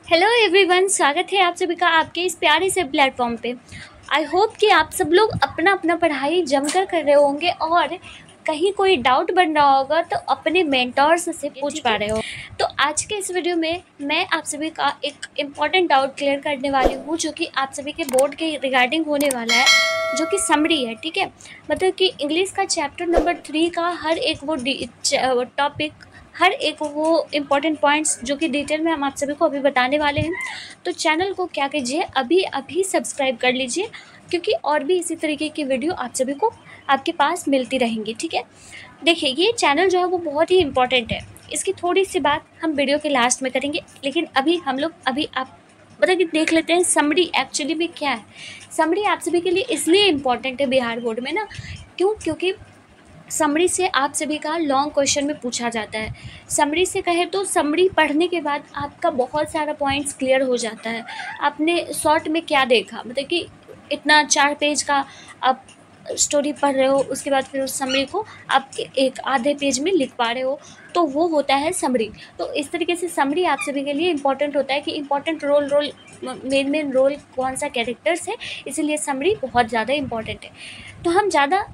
Hello everyone, स्वागत है आप सभी का आपके इस प्यारे से प्लेटफॉर्म पे। आई होप कि आप सब लोग अपना अपना पढ़ाई जमकर कर रहे होंगे और कहीं कोई डाउट बन रहा होगा तो अपने मेंटर्स से पूछ पा रहे हो। तो आज के इस वीडियो में मैं आप सभी का एक इम्पॉर्टेंट डाउट क्लियर करने वाली हूँ, जो कि आप सभी के बोर्ड के रिगार्डिंग होने वाला है, जो कि समरी है। ठीक है, मतलब कि इंग्लिश का चैप्टर नंबर 3 का हर एक वो टॉपिक, हर एक वो इम्पॉर्टेंट पॉइंट्स जो कि डिटेल में हम आप सभी को अभी बताने वाले हैं। तो चैनल को क्या कीजिए, अभी सब्सक्राइब कर लीजिए, क्योंकि और भी इसी तरीके की वीडियो आप सभी को आपके पास मिलती रहेंगी। ठीक है, देखिए ये चैनल जो है वो बहुत ही इम्पॉर्टेंट है। इसकी थोड़ी सी बात हम वीडियो के लास्ट में करेंगे, लेकिन अभी हम लोग आप मतलब कि देख लेते हैं समरी एक्चुअली भी क्या है। समरी आप सभी के लिए इसलिए इम्पॉर्टेंट है बिहार बोर्ड में ना, क्योंकि समरी से आप सभी का लॉन्ग क्वेश्चन में पूछा जाता है। समरी से कहे तो समरी पढ़ने के बाद आपका बहुत सारा पॉइंट्स क्लियर हो जाता है। आपने शॉर्ट में क्या देखा, मतलब कि इतना 4 पेज का आप स्टोरी पढ़ रहे हो, उसके बाद फिर उस समरी को आप एक आधे पेज में लिख पा रहे हो, तो वो होता है समरी। तो इस तरीके से समरी आप सभी के लिए इम्पॉर्टेंट होता है कि इम्पॉर्टेंट मेन रोल कौन सा कैरेक्टर्स है, इसीलिए समरी बहुत ज़्यादा इम्पॉर्टेंट है। तो हम ज़्यादा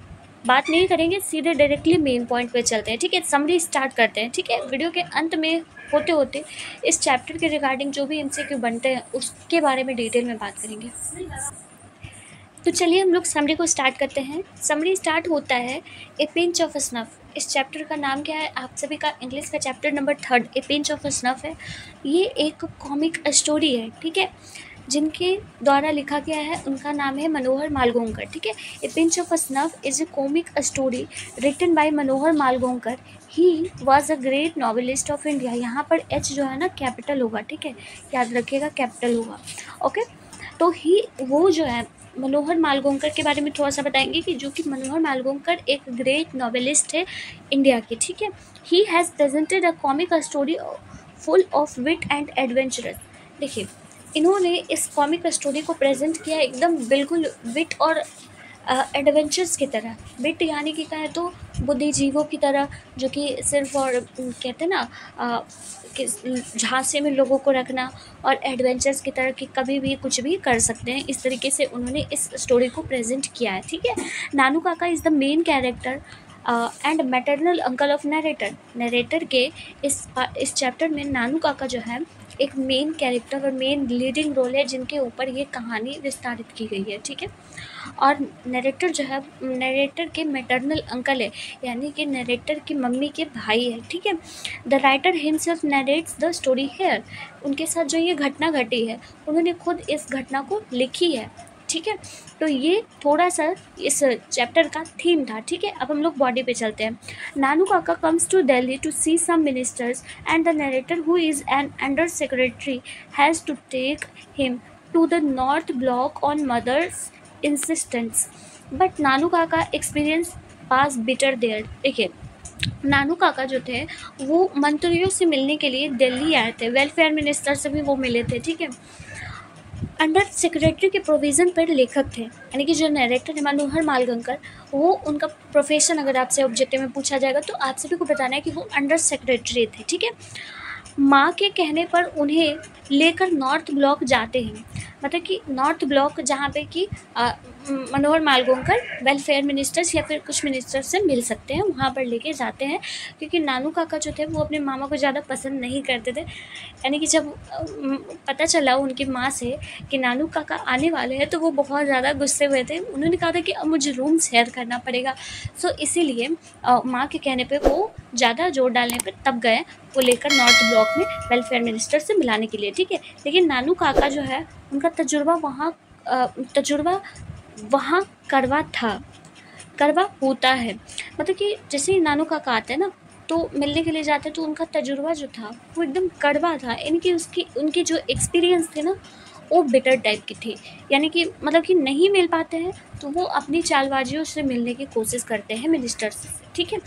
बात नहीं करेंगे, सीधे डायरेक्टली मेन पॉइंट पे चलते हैं। ठीक है, समरी स्टार्ट करते हैं। ठीक है, वीडियो के अंत में होते होते इस चैप्टर के रिगार्डिंग जो भी एमसीक्यू बनते हैं उसके बारे में डिटेल में बात करेंगे। तो चलिए हम लोग समरी को स्टार्ट करते हैं। समरी स्टार्ट होता है ए पिंच ऑफ स्नफ। इस चैप्टर का नाम क्या है, आप सभी का इंग्लिश का chapter number 3 A pinch of snuff है। ये एक कॉमिक स्टोरी है। ठीक है, जिनके द्वारा लिखा गया है उनका नाम है मनोहर मालगोंकर। ठीक है, a pinch of snuff is a comic story written by Manohar Malgonkar. He was a great novelist of India. यहाँ पर एच जो है ना कैपिटल होगा। ठीक है, याद रखिएगा कैपिटल होगा। ओके, तो ही वो जो है मनोहर मालगोंकर के बारे में थोड़ा सा बताएंगे कि जो कि मनोहर मालगोंकर एक ग्रेट नॉवेलिस्ट है इंडिया के। ठीक है, he has presented a comic story full of wit and adventurous. देखिए, इन्होंने इस कॉमिक स्टोरी को प्रेजेंट किया एकदम बिल्कुल विट और एडवेंचर्स की तरह। विट यानी कि कहें तो बुद्धिजीवों की तरह, जो कि सिर्फ और कहते हैं ना कि झांसे में लोगों को रखना, और एडवेंचर्स की तरह कि कभी भी कुछ भी कर सकते हैं। इस तरीके से उन्होंने इस स्टोरी को प्रेजेंट किया है। ठीक है, नानू काका is the main character and maternal uncle of narrator. Narrator के इस चैप्टर में नानू काका जो है एक मेन कैरेक्टर और मेन लीडिंग रोल है, जिनके ऊपर ये कहानी विस्तारित की गई है। ठीक है, और नरेटर जो है नरेटर के मैटरनल अंकल है, यानी कि नरेटर की मम्मी के भाई है। ठीक है, the writer himself narrates the story here. उनके साथ जो ये घटना घटी है, उन्होंने खुद इस घटना को लिखी है। ठीक है, तो ये थोड़ा सा इस चैप्टर का थीम था। ठीक है, अब हम लोग बॉडी पे चलते हैं। Nanu Kaka comes to Delhi to see some ministers and the narrator who is an under secretary has to take him to the North Block on mother's insistence, but Nanu Kaka experience pass bitter there. देखिए, नानू काका जो थे वो मंत्रियों से मिलने के लिए दिल्ली आए थे, वेलफेयर मिनिस्टर से भी वो मिले थे। ठीक है, अंडर सेक्रेटरी के प्रोविज़न पर लेखक थे, यानी कि जो नरेटर है मनोहर मालगोंकर, वो उनका प्रोफेशन अगर आपसे ऑब्जेक्टिव में पूछा जाएगा तो आप सभी को बताना है कि वो अंडर सेक्रेटरी थे। ठीक है, माँ के कहने पर उन्हें लेकर नॉर्थ ब्लॉक जाते हैं, मतलब कि नॉर्थ ब्लॉक जहाँ पे कि मनोहर मालगोंकर वेलफेयर मिनिस्टर्स या फिर कुछ मिनिस्टर्स से मिल सकते हैं, वहाँ पर लेके जाते हैं। क्योंकि नानू काका जो थे वो अपने मामा को ज़्यादा पसंद नहीं करते थे, यानी कि जब पता चला उनकी माँ से कि नानू काका आने वाले हैं तो वो बहुत ज़्यादा गुस्से हुए थे। उन्होंने कहा था कि अब मुझे रूम शेयर करना पड़ेगा। सो इसीलिए माँ के कहने पे वो ज़्यादा जोर डालने पे तब गए वो लेकर नॉर्थ ब्लॉक में वेलफेयर मिनिस्टर से मिलाने के लिए। ठीक है, लेकिन नानू काका जो है उनका तजुर्बा वहाँ कड़वा होता है। मतलब कि जैसे ही नानू काका आते हैं ना तो मिलने के लिए जाते हैं, तो उनका तजुर्बा जो था वो एकदम कड़वा था, यानी कि उनकी जो एक्सपीरियंस थे ना वो बिटर टाइप की थी। यानी कि मतलब कि नहीं मिल पाते हैं तो वो अपनी चालबाजियों से मिलने की कोशिश करते हैं मिनिस्टर्स से। ठीक है,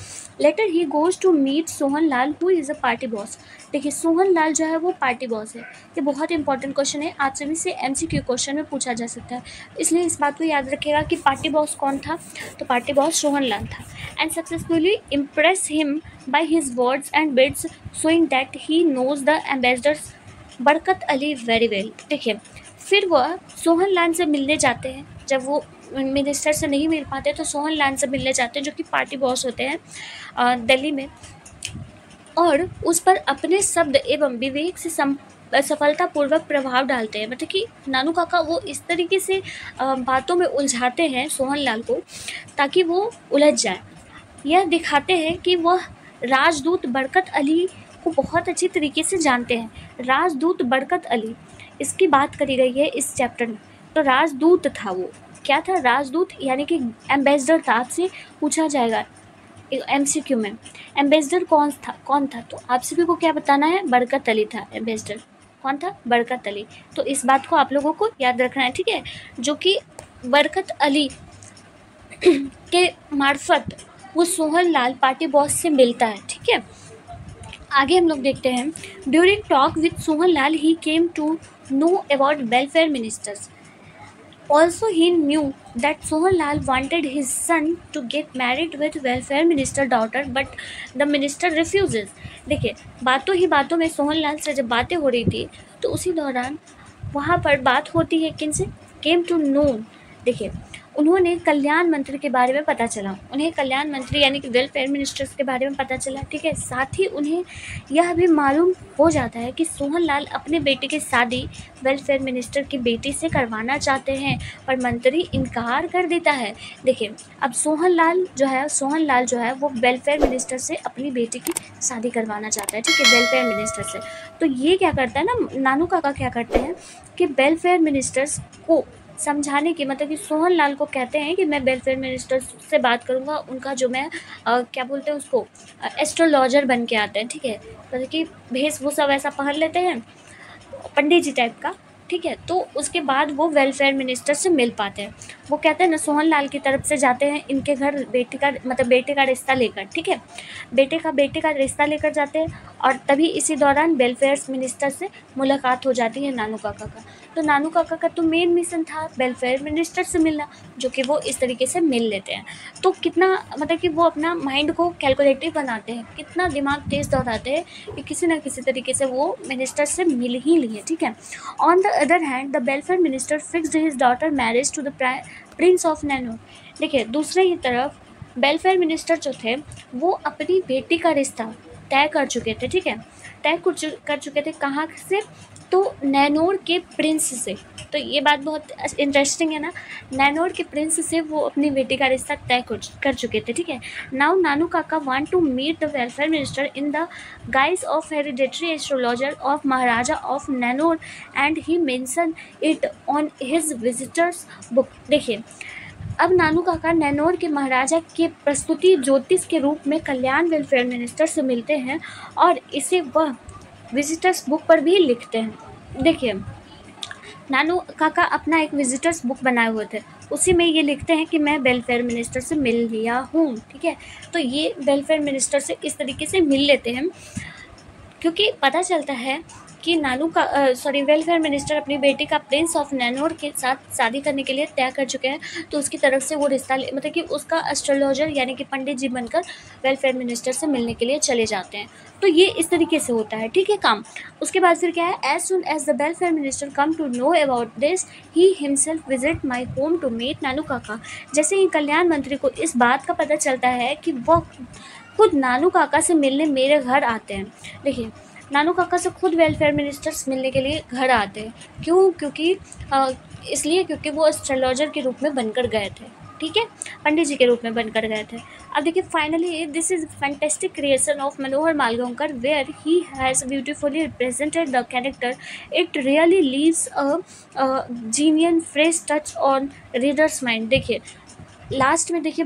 later he goes to meet Sohan Lal who is a party boss. देखिए, सोहन लाल जो है वो पार्टी बॉस है। ये बहुत इंपॉर्टेंट क्वेश्चन है, आप सभी से एमसीक्यू क्वेश्चन में पूछा जा सकता है, इसलिए इस बात को याद रखिएगा कि पार्टी बॉस कौन था। तो पार्टी बॉस सोहन लाल था। And successfully impress him by his words and bids, showing that he knows the ambassadors Barkat Ali very well. देखिए, फिर वह सोहन लाल से मिलने जाते हैं। जब वो मिनिस्टर से नहीं मिल पाते तो सोहन लाल से मिलने जाते हैं, जो कि पार्टी बॉस होते हैं दिल्ली में, और उस पर अपने शब्द एवं विवेक से सफलतापूर्वक प्रभाव डालते हैं। मतलब कि नानू काका वो इस तरीके से बातों में उलझाते हैं सोहन लाल को ताकि वो उलझ जाए। यह दिखाते हैं कि वह राजदूत बरकत अली को बहुत अच्छी तरीके से जानते हैं। राजदूत बरकत अली, इसकी बात करी गई है इस चैप्टर में। तो राजदूत था वो, क्या था? राजदूत यानी कि एम्बेसडर था। आपसे पूछा जाएगा MCQ में, एम्बेसडर कौन था? तो आप सभी को क्या बताना है? बरकत अली था एम्बेसडर। कौन था? बरकत अली। तो इस बात को आप लोगों को याद रखना है, ठीक है? जो कि बरकत अली के मार्फत वो सोहन लाल पार्टी बॉस से मिलता है, ठीक है? आगे हम लोग देखते हैं। During talk with Sohan Lal he came to know about welfare ministers. Also, he knew that Sohan Lal wanted his son to get married with welfare minister daughter, but the minister refuses. देखिए, बातों ही बातों में सोहन लाल से जब बातें हो रही थी तो उसी दौरान वहाँ पर बात होती है किनसे? Came to know. देखिए, उन्होंने कल्याण मंत्री के बारे में पता चला। उन्हें कल्याण मंत्री यानी कि वेलफेयर मिनिस्टर्स के बारे में पता चला, ठीक है? साथ ही उन्हें यह भी मालूम हो जाता है कि सोहन लाल अपने बेटे की शादी वेलफेयर मिनिस्टर की बेटी से करवाना चाहते हैं, पर मंत्री इनकार कर देता है। देखिए, अब सोहन लाल जो है वो वेलफेयर मिनिस्टर से अपनी बेटी की शादी करवाना चाहता है, ठीक है? वेलफेयर मिनिस्टर से। तो ये क्या करता है ना, नानू काका क्या करते हैं कि वेलफेयर मिनिस्टर्स को समझाने की, मतलब कि सोहन लाल को कहते हैं कि मैं वेलफेयर मिनिस्टर से बात करूंगा, उनका जो मैं क्या बोलते हैं उसको, एस्ट्रोलॉजर बन के आते हैं, ठीक है? मतलब कि वेशभूषा वैसा पहन लेते हैं पंडित जी टाइप का, ठीक है? तो उसके बाद वो वेलफेयर मिनिस्टर से मिल पाते हैं। वो कहते हैं ना, सोहन लाल की तरफ से जाते हैं इनके घर बेटे का रिश्ता लेकर, ठीक है? बेटे का रिश्ता लेकर जाते हैं, और तभी इसी दौरान वेलफेयर मिनिस्टर से मुलाकात हो जाती है नानू काका का। तो नानू काका का तो मेन मिशन था वेलफेयर मिनिस्टर से मिलना, जो कि वो इस तरीके से मिल लेते हैं। तो कितना, मतलब कि वो अपना माइंड को कैलकुलेटिव बनाते हैं, कितना दिमाग तेज दौड़ाते हैं कि किसी ना किसी तरीके से वो मिनिस्टर से मिल ही लिए, ठीक है? On the other hand, the welfare minister fixed his daughter marriage to the prince of Nainur. देखिए, दूसरे ही तरफ वेलफेयर मिनिस्टर जो थे वो अपनी बेटी का रिश्ता तय कर चुके थे, ठीक है? कर चुके थे कहाँ से? तो नैनोर के प्रिंस से। तो ये बात बहुत इंटरेस्टिंग है ना, नैनोर के प्रिंस से वो अपनी बेटी का रिश्ता तय कर चुके थे, ठीक है? Now Nanu Kaka want to meet the welfare minister in the guise of hereditary astrologer of Maharaja of Nainor and he mention it on his visitors book. देखिए, अब नानू काका नैनोर के महाराजा के प्रस्तुति ज्योतिष के रूप में कल्याण वेलफेयर मिनिस्टर से मिलते हैं, और इसे वह विजिटर्स बुक पर भी लिखते हैं। देखिए, नानू काका अपना एक विजिटर्स बुक बनाए हुए थे, उसी में ये लिखते हैं कि मैं वेलफेयर मिनिस्टर से मिल लिया हूँ, ठीक है? तो ये वेलफेयर मिनिस्टर से इस तरीके से मिल लेते हैं, क्योंकि पता चलता है कि वेलफेयर मिनिस्टर अपनी बेटी का प्रिंस ऑफ नैनोर के साथ शादी करने के लिए तय कर चुके हैं। तो उसकी तरफ से वो रिश्ता मतलब कि उसका एस्ट्रोलॉजर यानी कि पंडित जी बनकर वेलफेयर मिनिस्टर से मिलने के लिए चले जाते हैं। तो ये इस तरीके से होता है, ठीक है, काम। उसके बाद फिर क्या है, as soon as the welfare minister come to know about this he himself visit my home to meet Nanu Kaka. जैसे ही कल्याण मंत्री को इस बात का पता चलता है कि वह खुद नानू काका से मिलने मेरे घर आते हैं। देखिए, नानू काका से खुद वेलफेयर मिनिस्टर्स मिलने के लिए घर आते हैं। क्यों? क्योंकि वो एस्ट्रोलॉजर के रूप में बनकर गए थे, ठीक है? पंडित जी के रूप में बनकर गए थे। अब देखिए, finally this is fantastic creation of Manohar Malgaonkar where he has beautifully represented the character. It really leaves a genuine fresh touch on readers mind. देखिए, लास्ट में देखिए,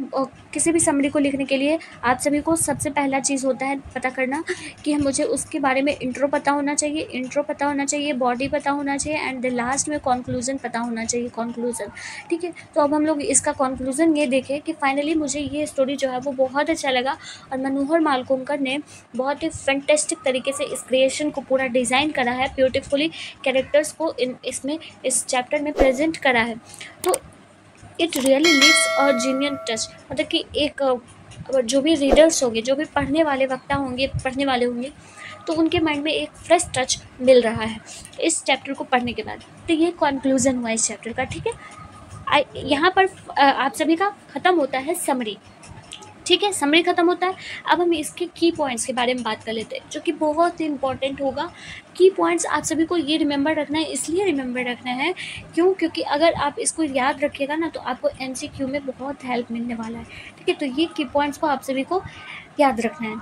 किसी भी समरी को लिखने के लिए आप सभी को सबसे पहला चीज़ होता है पता करना कि मुझे उसके बारे में इंट्रो पता होना चाहिए, बॉडी पता होना चाहिए, एंड द लास्ट में कंक्लूजन पता होना चाहिए, कंक्लूजन, ठीक है? तो अब हम लोग इसका कंक्लूजन ये देखें कि फाइनली मुझे ये स्टोरी जो है वो बहुत अच्छा लगा, और मनोहर मालगांवकर ने बहुत ही फैंटेस्टिक तरीके से इस क्रिएशन को पूरा डिज़ाइन करा है, ब्यूटीफुली कैरेक्टर्स को इस चैप्टर में प्रेजेंट करा है। तो it really leaves a जीनियन touch. मतलब कि एक जो भी रीडर्स होंगे, जो भी पढ़ने वाले वक्ता होंगे, पढ़ने वाले होंगे, तो उनके माइंड में एक फ्रेश टच मिल रहा है इस चैप्टर को पढ़ने के बाद। तो ये कंक्लूजन हुआ इस चैप्टर का, ठीक है। यहाँ पर आप सभी का ख़त्म होता है समरी, ठीक है, समरी ख़त्म होता है। अब हम इसके की पॉइंट्स के बारे में बात कर लेते हैं, जो कि बहुत ही इंपॉर्टेंट होगा। की पॉइंट्स आप सभी को ये रिमेंबर रखना है, इसलिए रिमेंबर रखना है क्योंकि अगर आप इसको याद रखिएगा ना तो आपको MCQ में बहुत हेल्प मिलने वाला है, ठीक है। तो ये की पॉइंट्स को आप सभी को याद रखना है,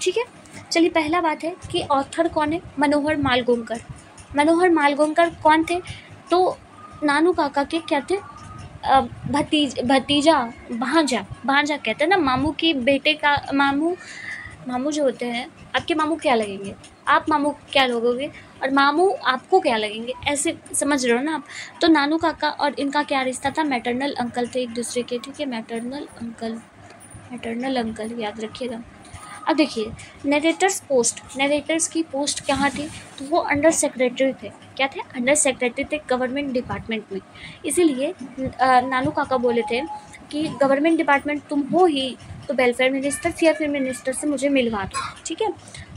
ठीक है। चलिए, पहला बात है कि ऑथर कौन है? मनोहर मालगोंकर। मनोहर मालगोंकर कौन थे? तो नानू काका के क्या थे? भतीजा, भांजा कहते हैं ना, मामू की बेटे का। मामू जो होते हैं, आपके मामू क्या लगेंगे? आप मामू क्या लगोगे और मामू आपको क्या लगेंगे, ऐसे समझ रहे हो ना आप। तो नानू काका और इनका क्या रिश्ता था? मैटरनल अंकल थे एक दूसरे के, ठीक है। मैटरनल अंकल याद रखिएगा। अब देखिए, नरेटर्स की पोस्ट कहाँ थी? तो वो अंडर सेक्रेटरी थे। क्या थे? अंडर सेक्रेटरी थे गवर्नमेंट डिपार्टमेंट में। इसीलिए नानू काका बोले थे कि गवर्नमेंट डिपार्टमेंट तुम हो ही, तो वेलफेयर मिनिस्टर या फिर मिनिस्टर से मुझे मिलवा दो, ठीक है।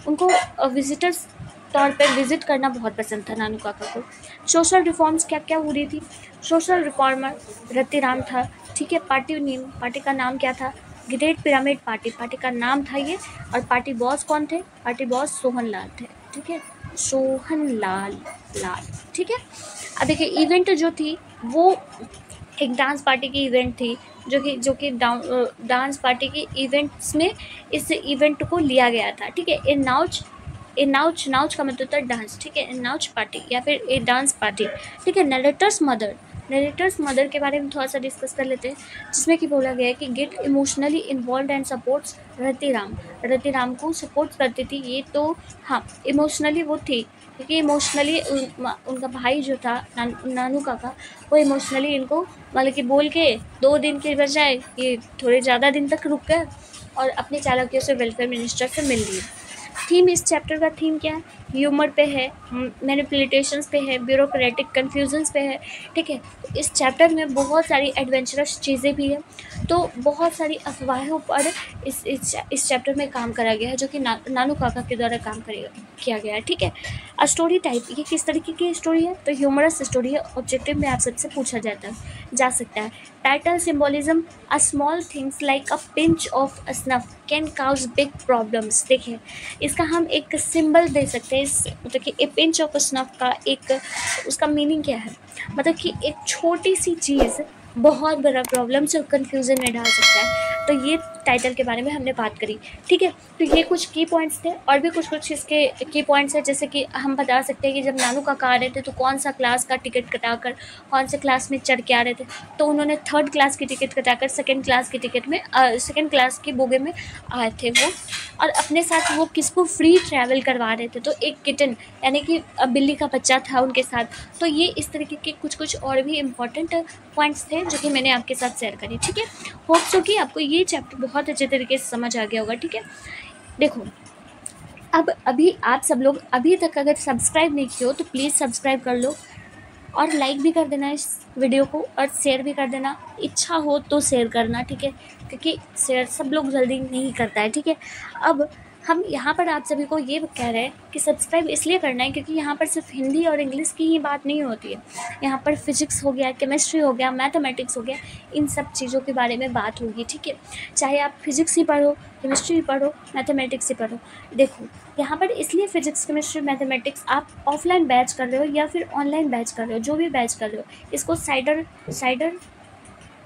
उनको विजिटर्स तौर पर विजिट करना बहुत पसंद था नानू काका को। सोशल रिफॉर्म्स क्या क्या हो रही थी? सोशल रिफॉर्मर रतिराम था, ठीक है। पार्टी का नाम क्या था? ग्रेट पिरामिड पार्टी का नाम था ये। और पार्टी बॉस कौन थे? पार्टी बॉस सोहन लाल थे, ठीक है। सोहन लाल, ठीक है। अब देखिए, इवेंट जो थी वो एक डांस पार्टी की इवेंट थी, जो कि डांस पार्टी के इवेंट्स में इस इवेंट को लिया गया था, ठीक है। नाउच का मतलब होता है डांस, ठीक है। नाउच पार्टी या फिर ए डांस पार्टी, ठीक है। नरेटर्स मदर के बारे में थोड़ा सा डिस्कस कर लेते हैं, जिसमें कि बोला गया है कि get emotionally involve and supports Ratiram को सपोर्ट करती थी ये। तो हाँ, इमोशनली वो थी, क्योंकि इमोशनली उनका भाई जो था नानू काका, वो इमोशनली इनको मतलब कि बोल के 2 दिन के बजाय ये थोड़े ज़्यादा दिन तक रुक गए और अपने चालकियों से वेलफेयर मिनिस्टर से मिल लिए। थीम, इस चैप्टर का थीम क्या है? ह्यूमर पे है, मैनिपुलेशंस पे है, ब्यूरोक्रेटिक कन्फ्यूजन्स पे है, ठीक है। तो इस चैप्टर में बहुत सारी एडवेंचरस चीज़ें भी हैं, तो बहुत सारी अफवाहों पर इस चैप्टर में काम करा गया है, जो कि नानू काका के द्वारा किया गया है, ठीक है। स्टोरी टाइप, ये किस तरीके की स्टोरी है? तो ह्यूमरस स्टोरी है। ऑब्जेक्टिव में आप सबसे पूछा जा सकता है। Title symbolism, a small things like a pinch of snuff can cause big problems. देखिए, इसका हम एक सिंबल दे सकते हैं, मतलब कि ए पिंच ऑफ स्नफ का एक उसका मीनिंग क्या है? मतलब कि एक छोटी सी चीज़ बहुत बड़ा प्रॉब्लम्स और कन्फ्यूज़न में डाल सकता है। तो ये टाइटल के बारे में हमने बात करी, ठीक है। तो ये कुछ की पॉइंट्स थे, और भी कुछ इसके की पॉइंट्स हैं, जैसे कि हम बता सकते हैं कि जब नानू काका आ रहे थे तो कौन सा क्लास का टिकट कटाकर कौन से क्लास में चढ़ के आ रहे थे, तो उन्होंने 3rd क्लास की टिकट कटाकर 2nd क्लास की टिकट में 2nd क्लास की बोगे में आए थे वो। और अपने साथ वो किसको फ्री ट्रैवल करवा रहे थे? तो एक किटन, यानी कि बिल्ली का बच्चा था उनके साथ। तो ये इस तरीके के कुछ और भी इम्पॉर्टेंट पॉइंट्स थे जो कि मैंने आपके साथ शेयर करी, ठीक है। होप सो कि आपको ये चैप्टर बहुत अच्छे तरीके से समझ आ गया होगा, ठीक है। देखो, अब अभी आप सब लोग अभी तक अगर सब्सक्राइब नहीं किए हो तो प्लीज़ सब्सक्राइब कर लो, और लाइक भी कर देना इस वीडियो को, और शेयर भी कर देना। इच्छा हो तो शेयर करना, ठीक है, क्योंकि शेयर सब लोग जल्दी नहीं करता है, ठीक है। अब हम यहाँ पर आप सभी को ये कह रहे हैं कि सब्सक्राइब इसलिए करना है क्योंकि यहाँ पर सिर्फ हिंदी और इंग्लिश की ही बात नहीं होती है। यहाँ पर फिजिक्स हो गया, केमिस्ट्री हो गया, मैथमेटिक्स हो गया, इन सब चीज़ों के बारे में बात होगी, ठीक है। चाहे आप फिजिक्स ही पढ़ो, केमिस्ट्री ही पढ़ो, मैथमेटिक्स ही पढ़ो। देखो, यहाँ पर इसलिए फिजिक्स, केमिस्ट्री, मैथमेटिक्स आप ऑफलाइन बैच कर रहे हो या फिर ऑनलाइन बैच कर रहे हो, जो भी बैच कर रहे हो, इसको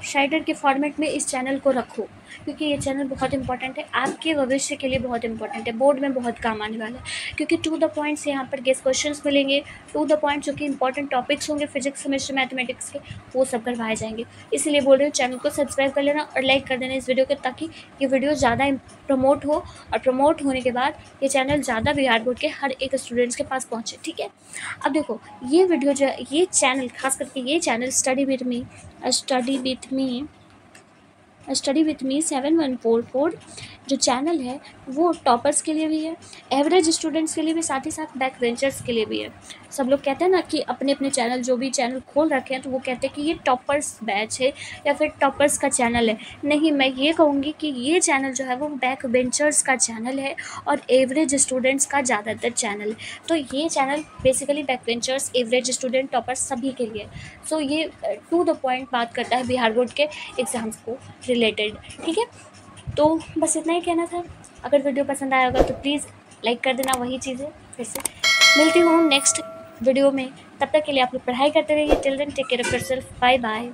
साइडर के फॉर्मेट में इस चैनल को रखो, क्योंकि ये चैनल बहुत इंपॉर्टेंट है, आपके भविष्य के लिए बहुत इंपॉर्टेंट है, बोर्ड में बहुत काम आने वाला है। क्योंकि टू द पॉइंट से यहाँ पर गेस्ट क्वेश्चंस मिलेंगे, टू द पॉइंट जो कि इंपॉर्टेंट टॉपिक्स होंगे फिजिक्स, केमिस्ट्री, मैथमेटिक्स के, वो सब करवाए जाएंगे। इसलिए बोल रही हूँ, चैनल को सब्सक्राइब कर लेना और लाइक कर देना इस वीडियो को, ताकि ये वीडियो ज़्यादा प्रमोट हो, और प्रमोट होने के बाद ये चैनल ज़्यादा बिहार बोर्ड के हर एक स्टूडेंट्स के पास पहुँचे, ठीक है। अब देखो, ये वीडियो जो है, ये चैनल, खास करके ये चैनल स्टडी विथ मी 7144 जो चैनल है वो टॉपर्स के लिए भी है, एवरेज स्टूडेंट्स के लिए भी, साथ ही साथ बैक बेंचर्स के लिए भी है। सब लोग कहते हैं ना कि अपने अपने चैनल, जो भी चैनल खोल रखे हैं, तो वो कहते हैं कि ये टॉपर्स बैच है या फिर टॉपर्स का चैनल है। नहीं, मैं ये कहूँगी कि ये चैनल जो है वो बैक बेंचर्स का चैनल है और एवरेज स्टूडेंट्स का ज़्यादातर चैनल है। तो ये channel basically back benchers, average student, toppers सभी के लिए। सो ये टू द पॉइंट बात करता है बिहार बोर्ड के एग्ज़ाम्स को रिलेटेड। ठीक है, तो बस इतना ही कहना था। अगर वीडियो पसंद आया होगा तो प्लीज़ लाइक कर देना। वही चीज़ें फिर से मिलती हूँ नेक्स्ट वीडियो में। तब तक के लिए आप लोग पढ़ाई करते रहिए। Till then take care of yourself. Bye bye.